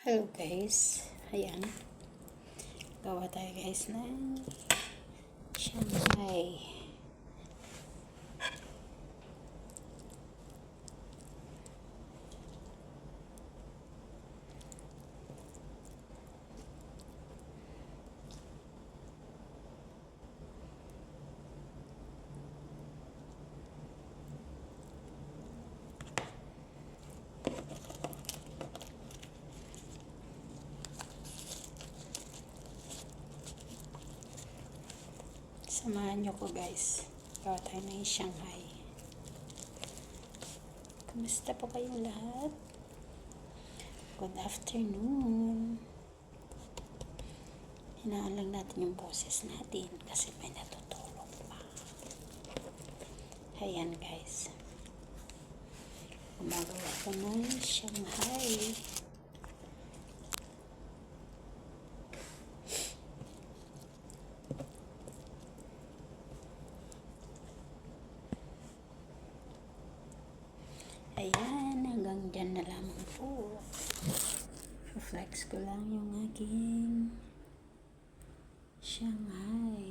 Hello guys, ayan, gawa tayo guys ng Shanghai. Samahan nyo ko guys, gawa tayo ng Shanghai. Kumusta po kayong lahat? Good afternoon. Hinaan lang natin yung boses natin kasi may natutulog pa. Ayan guys, gumagawa ko ng Shanghai. Ayan, hanggang dyan na lamang po. Flex ko lang yung aking Shanghai.